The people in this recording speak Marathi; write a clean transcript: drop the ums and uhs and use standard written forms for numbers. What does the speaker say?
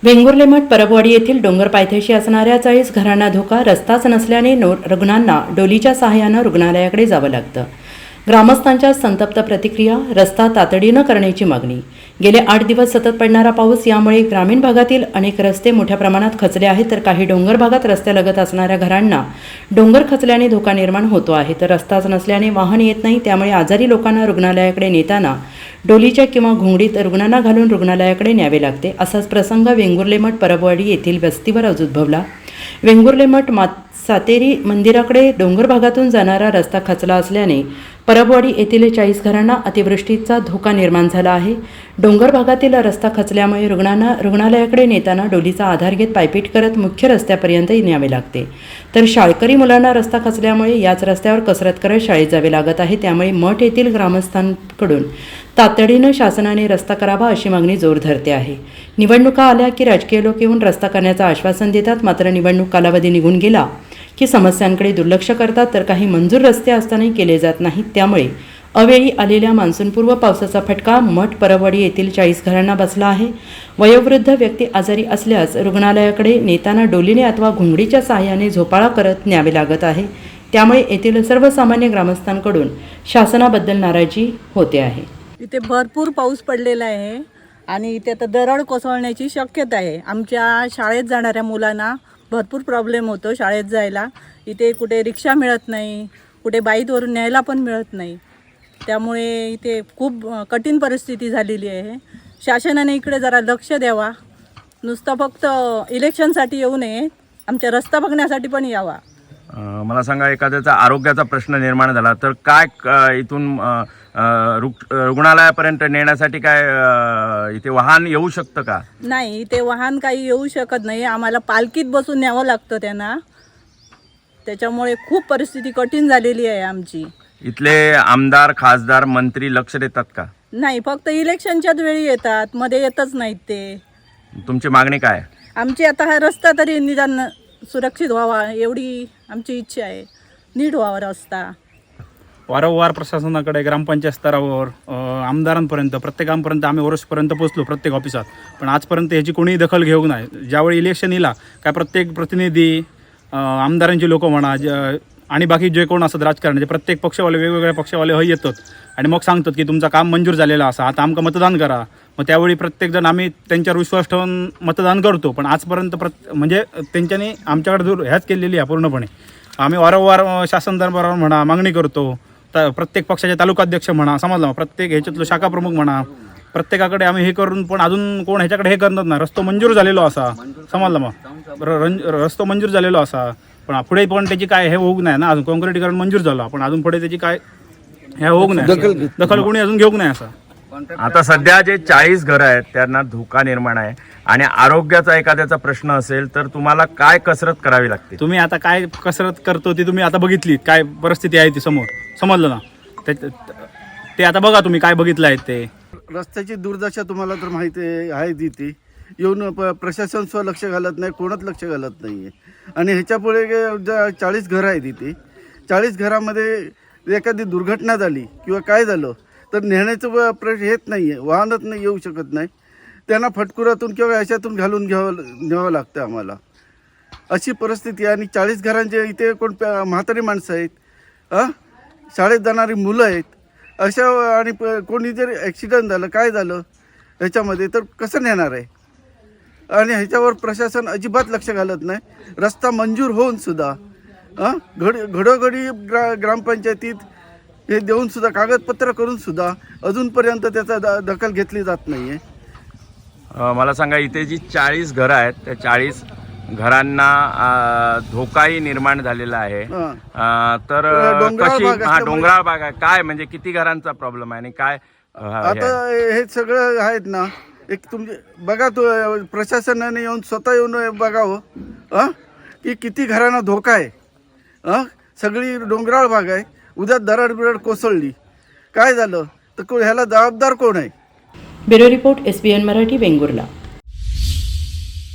वेंगुर्लेमठ परबवाडी येथील डोंगर पायथ्याशी असणाऱ्या 40 घरांना धोका, रस्ताच नसल्याने रुग्णांना डोलीच्या सहाय्यानं रुग्णालयाकडे जावं लागतं. ग्रामस्थांच्या संतप्त प्रतिक्रिया, रस्ता तातडीनं करण्याची मागणी. गेले 8 दिवस सतत पडणारा पाऊस यामुळे ग्रामीण भागातील अनेक रस्ते मोठ्या प्रमाणात खचले आहेत, तर काही डोंगर भागात रस्त्यालगत असणाऱ्या घरांना डोंगर खचल्याने धोका निर्माण होतो आहे. तर रस्ताच नसल्याने वाहन येत नाही, त्यामुळे आजारी लोकांना रुग्णालयाकडे नेताना डोलीच्या किंवा घोंगडीत रुग्णांना घालून रुग्णालयाकडे न्यावे लागते. असाच प्रसंग वेंगुर्लेमठ परबवाडी येथील वस्तीवर उद्भवला. वेंगुर्लेमठ सातेरी मंदिराकडे डोंगर भागातून जाणारा रस्ता खचला असल्याने परबवाडी येथील 40 घरांना अतिवृष्टीचा धोका निर्माण झाला आहे. डोंगर भागातील रस्ता खचल्यामुळे रुग्णांना रुग्णालयाकडे नेताना डोलीचा आधार घेत पायपीट करत मुख्य रस्त्यापर्यंत न्यावे लागते. तर शाळकरी मुलांना रस्ता खचल्यामुळे याच रस्त्यावर कसरत करत शाळेत जावे लागत आहे. त्यामुळे मठ येथील ग्रामस्थांकडून तातडीनं शासनाने रस्ता करावा अशी मागणी जोर धरते आहे. निवडणुका आल्या की राजकीय लोक येऊन रस्ता करण्याचं आश्वासन देतात, मात्र निवडणूक कालावधी निघून गेला की समस्यांकडे दुर्लक्ष करतात, तर काही मंजूर रस्ते असतानाही केले जात नाहीत. त्यामुळे अवेळी आलेल्या मान्सूनपूर्व पावसाचा फटका मठ परबवाडी येथील 40 घरांना बसला आहे. वयोवृद्ध व्यक्ती आजारी असल्यास रुग्णालयाकडे नेताना डोलीने अथवा घोंगडीच्या सहाय्याने झोपाळा करत न्यावे लागत आहे. त्यामुळे येथील सर्वसामान्य ग्रामस्थांकडून शासनाबद्दल नाराजी होते आहे. इथे भरपूर पाऊस पडलेला आहे आणि इथे आता दरड कोसळण्याची शक्यता आहे. आमच्या शाळेत जाणाऱ्या मुलांना भरपूर प्रॉब्लेम होतो शाळेत जायला. इथे कुठे रिक्षा मिळत नाही, कुठे बाईकवरून न्यायला पण मिळत नाही. त्यामुळे इथे खूप कठीण परिस्थिती झालेली आहे. शासनाने इकडे जरा लक्ष द्यावा. नुसतं फक्त इलेक्शनसाठी येऊ नये, आमच्या रस्ता बघण्यासाठी पण यावा. मला सांगा, एखाद्याचा आरोग्याचा प्रश्न निर्माण झाला तर काय इथून रुग्णालयापर्यंत नेण्यासाठी काय इथे वाहन येऊ शकतं का? नाही, इथे वाहन काही येऊ शकत नाही. आम्हाला पालखीत बसून न्यावं लागतं त्यांना. त्याच्यामुळे खूप परिस्थिती कठीण झालेली आहे आमची. इथले आमदार, खासदार, मंत्री लक्ष देतात का? नाही, फक्त इलेक्शनच्याच वेळी येतात, मध्ये येतच नाहीत ते. तुमची मागणी काय? आमची आता हा रस्ता तरी निदान सुरक्षित व्हावा एवढी आमची इच्छा आहे. नीट व्हावा रस्ता. वारंवार प्रशासनाकडे, ग्रामपंचायत स्तरावर, आमदारांपर्यंत, प्रत्येकापर्यंत आम्ही वर्षपर्यंत पोहोचलो प्रत्येक ऑफिसात, पण आजपर्यंत याची कोणीही दखल घेऊ नाही. ज्यावेळी इलेक्शन येला काय प्रत्येक प्रतिनिधी, आमदारांची लोक म्हणा आणि बाकी जे कोण असतात राजकारणाचे, प्रत्येक पक्षवाले, वेगवेगळ्या पक्षवाले हे येतात आणि मग सांगतात की तुमचं काम मंजूर झालेलं असं, आता आमका मतदान करा. मग त्यावेळी प्रत्येकजण आम्ही त्यांच्यावर विश्वास ठेवून मतदान करतो, पण आजपर्यंत म्हणजे त्यांच्यानी आमच्याकडे ह्याच केलेली आहे पूर्णपणे. आम्ही वारंवार शासन दरबारावर म्हणा मागणी करतो. प्रत्येक पक्षाचे तालुकाध्यक्ष म्हणा, समजलं, प्रत्येक ह्याच्यातलं शाखा प्रमुख म्हणा, प्रत्येकाकडे आम्ही हे करून पण अजून कोण ह्याच्याकडे हे करत नाही. रस्तो मंजूर झालेलो असा, समजलं, मग रस्तो मंजूर झालेलो असा, पण पुढे पण त्याची काय हे होऊ नाही ना. अजून काँक्रिटीकरण मंजूर झालं, पण अजून पुढे त्याची काय हे होऊ नाही, दखल कोणी अजून घेऊ नाही असं. आता सध्या जे 40 घरं आहेत त्यांना धोका निर्माण आहे आणि आरोग्याचा एखाद्याचा प्रश्न असेल तर तुम्हाला काय कसरत करावी लागते? तुम्ही आता काय कसरत करतो ती तुम्ही आता बघितली, काय परिस्थिती आहे ती समोर, समजलं ना. ते आता बघा तुम्ही काय बघितलं आहे ते. रस्त्याची दुर्दशा तुम्हाला तर माहिती आहे ती येऊन प्रशासन स्व लक्ष घालत नाही, कोणच लक्ष घालत नाही आहे. आणि ह्याच्यापुढे 40 घरं आहेत इथे. 40 घरामध्ये एखादी दुर्घटना झाली किंवा काय झालं तर नेण्याचं प्रश्न येत नाही आहे, वाहनच नाही येऊ शकत नाही. त्यांना फटकुरातून किंवा याच्यातून घालून न्यावं लागतं आम्हाला. अशी परिस्थिती आहे. आणि 40 घरांचे इथे कोण म्हातारी माणसं आहेत, शाळेत जाणारी मुलं आहेत, अशा. आणि कोणी जर ॲक्सिडेंट झालं, काय झालं ह्याच्यामध्ये, तर कसं नेणार आहे? आणि ह्याच्यावर प्रशासन अजिबात लक्ष घालत नाही. रस्ता मंजूर होऊन सुद्धा घडोघडी ग्रामपंचायतीत हे देऊन सुद्धा, कागदपत्र करून सुद्धा अजूनपर्यंत त्याचा दखल घेतली जात नाही आहे. मला सांगा, इथे जी 40 घरं आहेत त्या 40 घरांना धोकाही निर्माण झालेला आहे. तर डोंगराळ भाग आहे, काय म्हणजे किती घरांचा प्रॉब्लेम आहे आणि काय? आता हे सगळं आहेत ना, एक तुमचे बघा, तो प्रशासनाने येऊन स्वतः येऊन बघावं की किती घरांना धोका आहे. सगळी डोंगराळ भाग आहे. उद्या दरड बिरड कोसळली, काय झालं तर ह्याला जबाबदार कोण आहे? Bureau report, SBN Marathi, Vengurla.